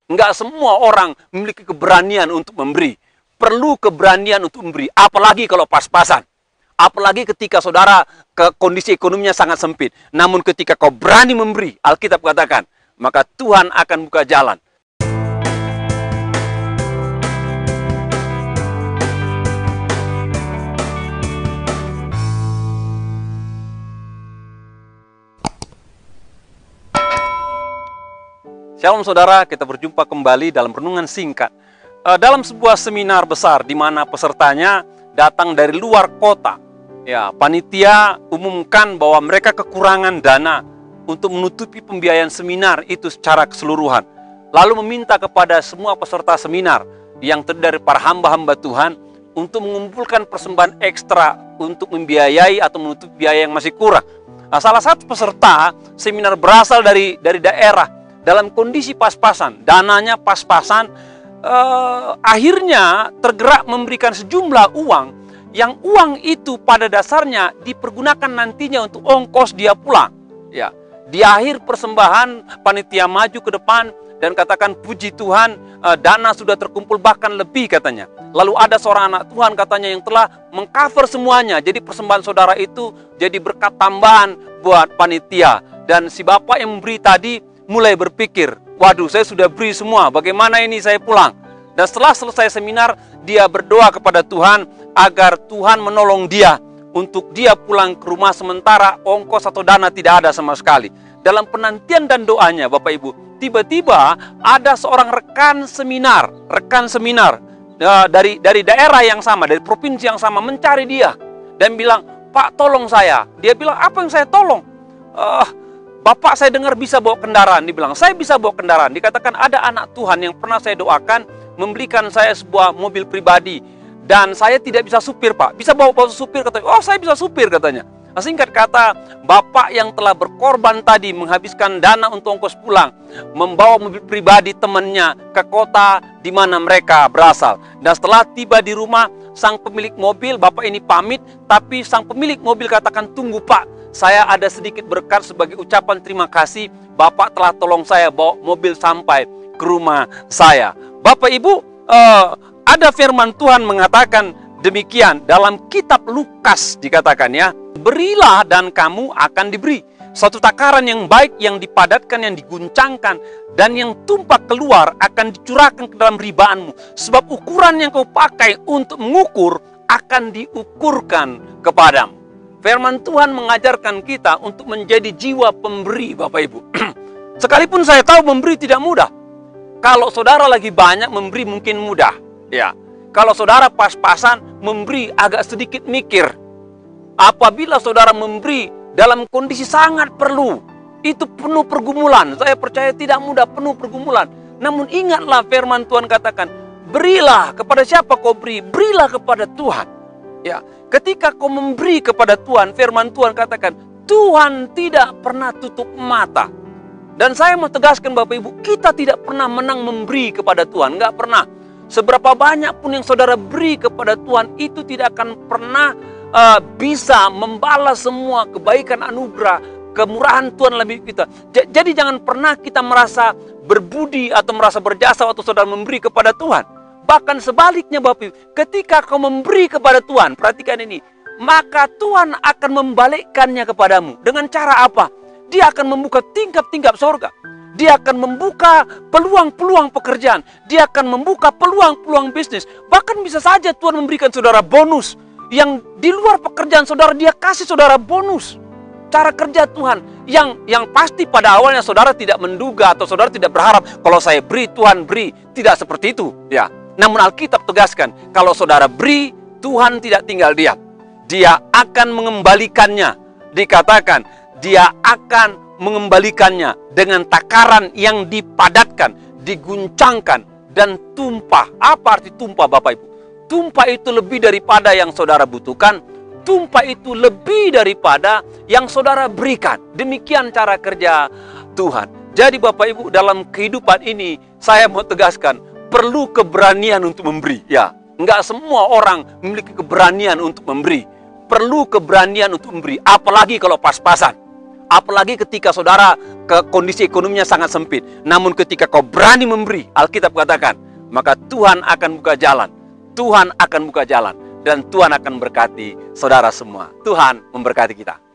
Enggak semua orang memiliki keberanian untuk memberi. Perlu keberanian untuk memberi, apalagi kalau pas-pasan. Apalagi ketika saudara kondisi ekonominya sangat sempit. Namun ketika kau berani memberi, Alkitab katakan, maka Tuhan akan buka jalan. Shalom saudara, kita berjumpa kembali dalam renungan singkat. Dalam sebuah seminar besar di mana pesertanya datang dari luar kota. Ya, panitia umumkan bahwa mereka kekurangan dana untuk menutupi pembiayaan seminar itu secara keseluruhan. Lalu meminta kepada semua peserta seminar yang terdiri dari para hamba-hamba Tuhan untuk mengumpulkan persembahan ekstra untuk membiayai atau menutupi biaya yang masih kurang. Nah, salah satu peserta seminar berasal dari daerah. Dalam kondisi pas-pasan, dananya pas-pasan, akhirnya tergerak memberikan sejumlah uang, yang uang itu pada dasarnya dipergunakan nantinya untuk ongkos dia pulang. Ya, di akhir persembahan, panitia maju ke depan dan katakan, puji Tuhan, dana sudah terkumpul bahkan lebih katanya. Lalu ada seorang anak Tuhan katanya yang telah mengcover semuanya, jadi persembahan saudara itu jadi berkat tambahan buat panitia. Dan si bapak yang memberi tadi mulai berpikir, waduh saya sudah beri semua, bagaimana ini saya pulang? Dan setelah selesai seminar, dia berdoa kepada Tuhan agar Tuhan menolong dia untuk dia pulang ke rumah sementara ongkos atau dana tidak ada sama sekali. Dalam penantian dan doanya Bapak Ibu, tiba-tiba ada seorang rekan seminar dari daerah yang sama, dari provinsi yang sama mencari dia dan bilang, Pak tolong saya. Dia bilang, apa yang saya tolong? Bapak saya dengar bisa bawa kendaraan. Dibilang, saya bisa bawa kendaraan. Dikatakan ada anak Tuhan yang pernah saya doakan membelikan saya sebuah mobil pribadi. Dan saya tidak bisa supir Pak. Bisa bawa supir katanya. Oh saya bisa supir katanya. Nah, singkat kata, bapak yang telah berkorban tadi menghabiskan dana untuk ongkos pulang. Membawa mobil pribadi temannya ke kota di mana mereka berasal. Dan setelah tiba di rumah, sang pemilik mobil, bapak ini pamit. Tapi sang pemilik mobil katakan, tunggu Pak. Saya ada sedikit berkat sebagai ucapan terima kasih. Bapak telah tolong saya bawa mobil sampai ke rumah saya. Bapak Ibu, ada firman Tuhan mengatakan demikian. Dalam kitab Lukas dikatakan ya, berilah dan kamu akan diberi. Suatu takaran yang baik, yang dipadatkan, yang diguncangkan, dan yang tumpah keluar akan dicurahkan ke dalam ribaanmu. Sebab ukuran yang kau pakai untuk mengukur akan diukurkan kepadamu. Firman Tuhan mengajarkan kita untuk menjadi jiwa pemberi Bapak Ibu. Sekalipun saya tahu memberi tidak mudah. Kalau saudara lagi banyak memberi mungkin mudah. Ya. Kalau saudara pas-pasan memberi agak sedikit mikir. Apabila saudara memberi dalam kondisi sangat perlu, itu penuh pergumulan. Saya percaya tidak mudah, penuh pergumulan. Namun ingatlah firman Tuhan katakan, berilah kepada siapa kau beri? Berilah kepada Tuhan. Ya, ketika kau memberi kepada Tuhan, firman Tuhan katakan, Tuhan tidak pernah tutup mata. Dan saya mau tegaskan Bapak Ibu, kita tidak pernah menang memberi kepada Tuhan, nggak pernah. Seberapa banyak pun yang saudara beri kepada Tuhan, itu tidak akan pernah bisa membalas semua kebaikan anugerah, kemurahan Tuhan lebih kita. Jadi jangan pernah kita merasa berbudi atau merasa berjasa waktu saudara memberi kepada Tuhan. Bahkan sebaliknya Bapak Ibu, ketika kau memberi kepada Tuhan, perhatikan ini, maka Tuhan akan membalikkannya kepadamu. Dengan cara apa? Dia akan membuka tingkap-tingkap surga. Dia akan membuka peluang-peluang pekerjaan. Dia akan membuka peluang-peluang bisnis. Bahkan bisa saja Tuhan memberikan saudara bonus. Yang di luar pekerjaan saudara, dia kasih saudara bonus. Cara kerja Tuhan yang pasti pada awalnya saudara tidak menduga atau saudara tidak berharap kalau saya beri Tuhan beri. Tidak seperti itu, ya. Namun Alkitab tegaskan, kalau saudara beri, Tuhan tidak tinggal diam. Dia akan mengembalikannya. Dikatakan, dia akan mengembalikannya dengan takaran yang dipadatkan, diguncangkan, dan tumpah. Apa arti tumpah Bapak Ibu? Tumpah itu lebih daripada yang saudara butuhkan. Tumpah itu lebih daripada yang saudara berikan. Demikian cara kerja Tuhan. Jadi Bapak Ibu, dalam kehidupan ini, saya mau tegaskan, perlu keberanian untuk memberi. Ya, enggak semua orang memiliki keberanian untuk memberi. Perlu keberanian untuk memberi, apalagi kalau pas-pasan. Apalagi ketika saudara ke kondisi ekonominya sangat sempit. Namun ketika kau berani memberi, Alkitab katakan, maka Tuhan akan buka jalan. Tuhan akan buka jalan. Dan Tuhan akan berkati saudara semua. Tuhan memberkati kita.